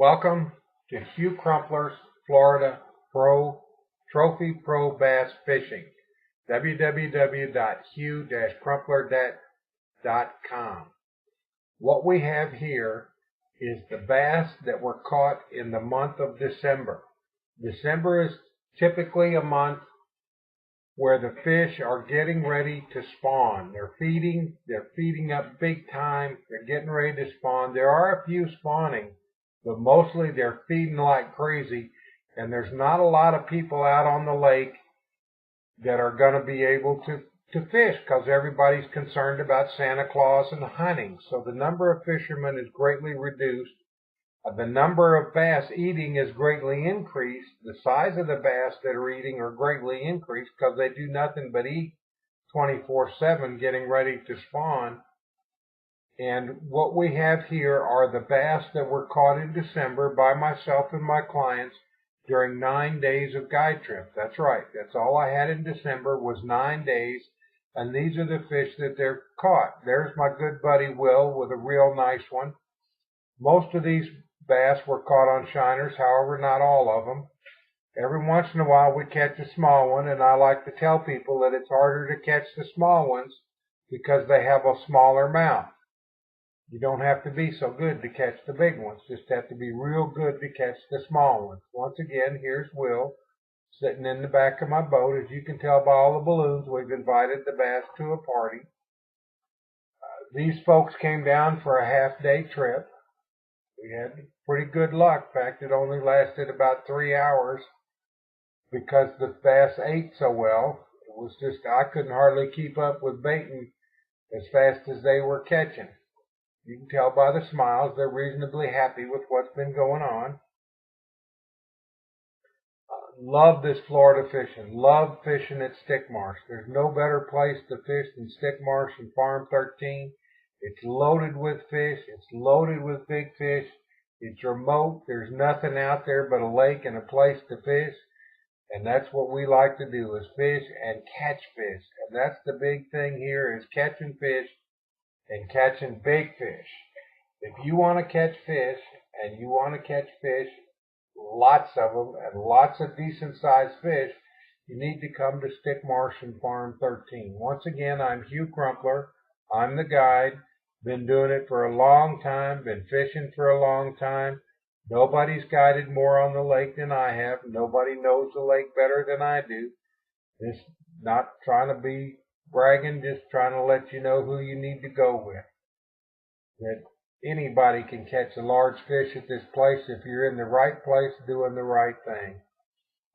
Welcome to Hugh Crumpler's Florida Trophy Pro Bass Fishing. www.hugh-crumpler.com. What we have here is the bass that were caught in the month of December. December is typically a month where the fish are getting ready to spawn. They're feeding up big time. They're getting ready to spawn. There are a few spawning, but mostly they're feeding like crazy, and there's not a lot of people out on the lake that are going to be able to fish because everybody's concerned about Santa Claus and hunting. So the number of fishermen is greatly reduced. The number of bass eating is greatly increased. The size of the bass that are eating are greatly increased because they do nothing but eat 24/7 getting ready to spawn. And what we have here are the bass that were caught in December by myself and my clients during 9 days of guide trip. That's right. That's all I had in December was 9 days. And these are the fish that they're caught. There's my good buddy Will with a real nice one. Most of these bass were caught on shiners, however, not all of them. Every once in a while we catch a small one, and I like to tell people that it's harder to catch the small ones because they have a smaller mouth. You don't have to be so good to catch the big ones, just have to be real good to catch the small ones. Once again, here's Will sitting in the back of my boat. As you can tell by all the balloons, we've invited the bass to a party. These folks came down for a half-day trip. We had pretty good luck. In fact, it only lasted about 3 hours because the bass ate so well. It was just, I couldn't hardly keep up with baiting as fast as they were catching. You can tell by the smiles, they're reasonably happy with what's been going on. Love this Florida fishing. Love fishing at Stick Marsh. There's no better place to fish than Stick Marsh and Farm 13. It's loaded with fish. It's loaded with big fish. It's remote. There's nothing out there but a lake and a place to fish. And that's what we like to do, is fish and catch fish. And that's the big thing here, is catching fish and catching big fish. If you want to catch fish, and you want to catch fish, lots of them, and lots of decent-sized fish, you need to come to Stick Marsh and Farm 13. Once again, I'm Hugh Crumpler. I'm the guide. Been doing it for a long time. Been fishing for a long time. Nobody's guided more on the lake than I have. Nobody knows the lake better than I do. Just not trying to be bragging, just trying to let you know who you need to go with. That anybody can catch a large fish at this place if you're in the right place doing the right thing.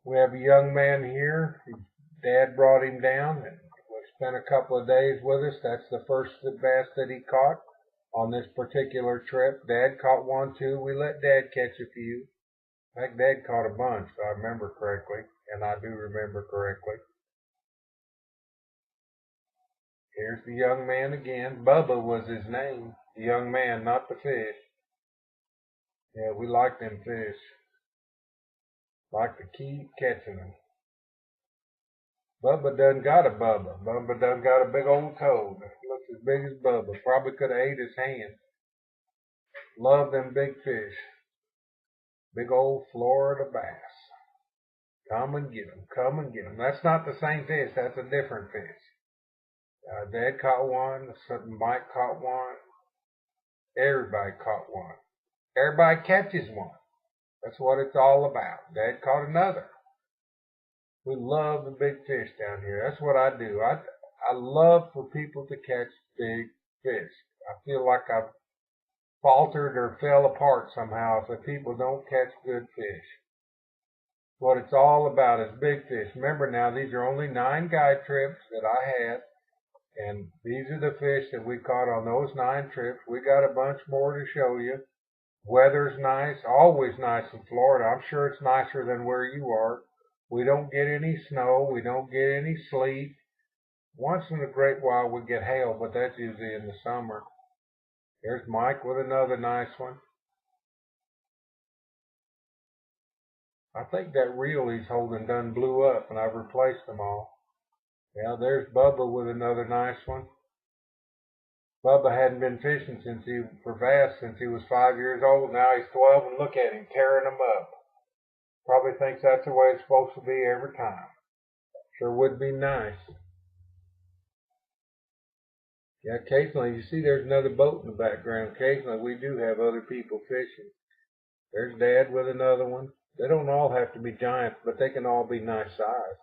We have a young man here. His dad brought him down, and we spent a couple of days with us. That's the first bass that he caught on this particular trip. Dad caught one too. We let Dad catch a few. In fact, Dad caught a bunch, if I remember correctly, and I do remember correctly. Here's the young man again. Bubba was his name. The young man, not the fish. Yeah, we like them fish. Like to keep catching them. Bubba done got a Bubba. Bubba done got a big old toad. Looks as big as Bubba. Probably could have ate his hand. Love them big fish. Big old Florida bass. Come and get them. Come and get them. That's not the same fish. That's a different fish. Dad caught one. Mike caught one. Everybody caught one. Everybody catches one. That's what it's all about. Dad caught another. We love the big fish down here. That's what I do. I love for people to catch big fish. I feel like I've faltered or fell apart somehow if the people don't catch good fish. What it's all about is big fish. Remember now, these are only 9 guide trips that I had. And these are the fish that we caught on those 9 trips. We got a bunch more to show you. Weather's nice, always nice in Florida. I'm sure it's nicer than where you are. We don't get any snow. We don't get any sleet. Once in a great while we get hail, but that's usually in the summer. There's Mike with another nice one. I think that reel he's holding done blew up, and I've replaced them all. Yeah, there's Bubba with another nice one. Bubba hadn't been fishing for bass since he was 5 years old. Now he's 12, and look at him tearing them up. Probably thinks that's the way it's supposed to be every time. Sure would be nice. Yeah, occasionally you see there's another boat in the background. Occasionally we do have other people fishing. There's Dad with another one. They don't all have to be giants, but they can all be nice size.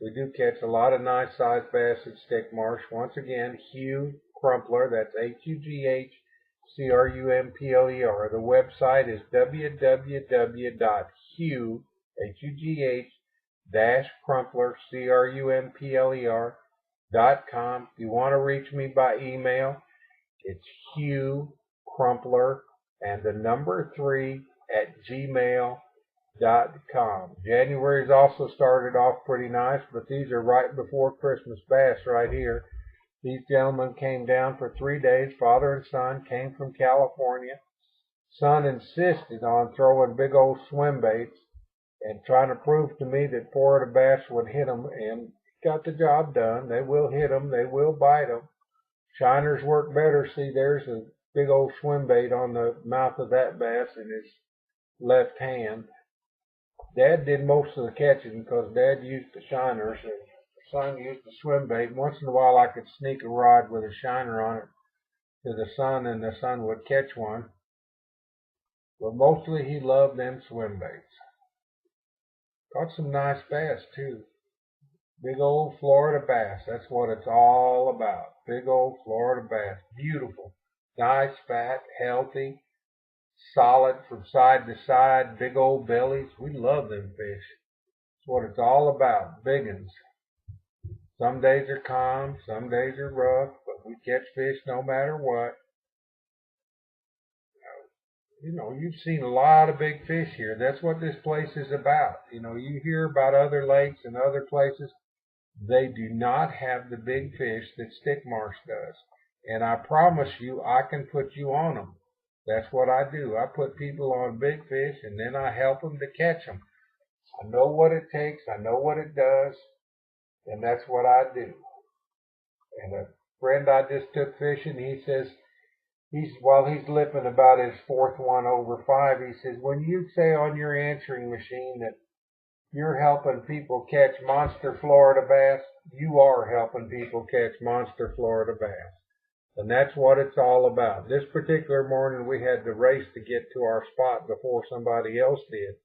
We do catch a lot of nice sized bass at Stick Marsh. Once again, Hugh Crumpler, that's HUGHCRUMPLER. The website is www.hugh-crumpler.com. If you want to reach me by email, it's Hugh Crumpler and the number 3@gmail.com. January's also started off pretty nice, but these are right before Christmas bass right here. These gentlemen came down for 3 days. Father and son came from California. Son insisted on throwing big old swim baits and trying to prove to me that Florida bass would hit them, and got the job done. They will hit them. They will bite them. Shiners work better. See, there's a big old swim bait on the mouth of that bass in his left hand. Dad did most of the catching because Dad used the shiners and son used the swim bait. Once in a while I could sneak a rod with a shiner on it to the son, and the son would catch one. But mostly he loved them swim baits. Caught some nice bass too. Big old Florida bass. That's what it's all about. Big old Florida bass. Beautiful. Nice, fat, healthy, solid from side to side. Big old bellies. We love them fish. That's what it's all about. Big uns. Some days are calm, some days are rough, but we catch fish no matter what. You know, you've seen a lot of big fish here. That's what this place is about. You know, you hear about other lakes and other places. They do not have the big fish that Stick Marsh does. And I promise you, I can put you on them. That's what I do. I put people on big fish, and then I help them to catch them. I know what it takes. I know what it does. And that's what I do. And a friend I just took fishing, he says, while he's lipping about his fourth one over 5, he says, when you say on your answering machine that you're helping people catch monster Florida bass, you are helping people catch monster Florida bass. And that's what it's all about. This particular morning we had to race to get to our spot before somebody else did.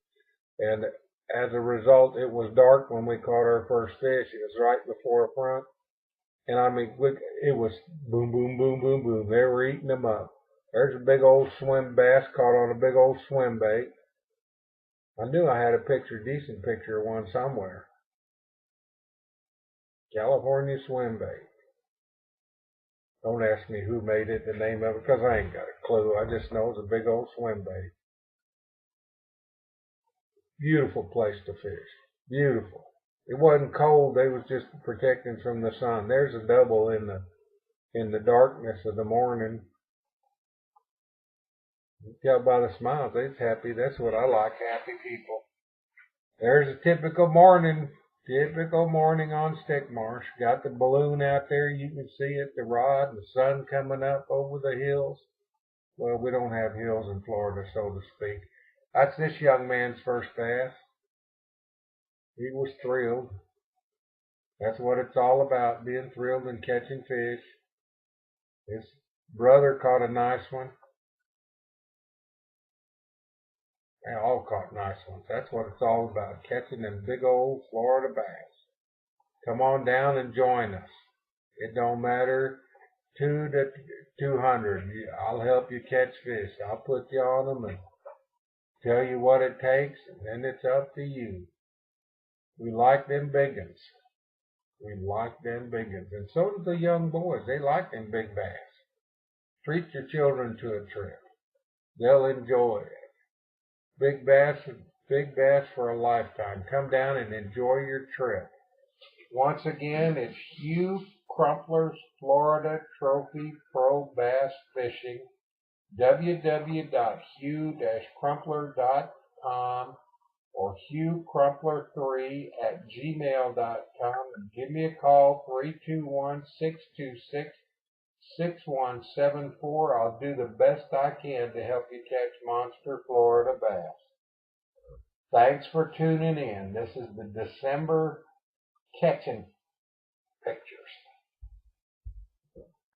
And as a result, it was dark when we caught our first fish. It was right before a front. And I mean, it was boom, boom, boom, boom, boom. They were eating them up. There's a big old swim bass caught on a big old swim bait. I knew I had a decent picture of one somewhere. California swim bait. Don't ask me who made it, the name of it, because I ain't got a clue. I just know it's a big old swim bait. Beautiful place to fish. Beautiful. It wasn't cold. They was just protecting from the sun. There's a double in the darkness of the morning. You can tell by the smiles, they're happy. That's what I like, happy people. There's a typical morning on Stick Marsh. Got the balloon out there. You can see it, the rod, the sun coming up over the hills. Well, we don't have hills in Florida, so to speak. That's this young man's first bass. He was thrilled. That's what it's all about, being thrilled and catching fish. His brother caught a nice one. They all caught nice ones. That's what it's all about, catching them big old Florida bass. Come on down and join us. It don't matter 2 to 200. I'll help you catch fish. I'll put you on them and tell you what it takes, and then it's up to you. We like them big uns. We like them big uns. And so do the young boys. They like them big bass. Treat your children to a trip. They'll enjoy it. Big bass for a lifetime. Come down and enjoy your trip. Once again, it's Hugh Crumpler's Florida Trophy Pro Bass Fishing. www.hugh-crumpler.com or hughcrumpler3@gmail.com, and give me a call, 321-626-6666. 6174. I'll do the best I can to help you catch monster Florida bass. Thanks for tuning in. This is the December catching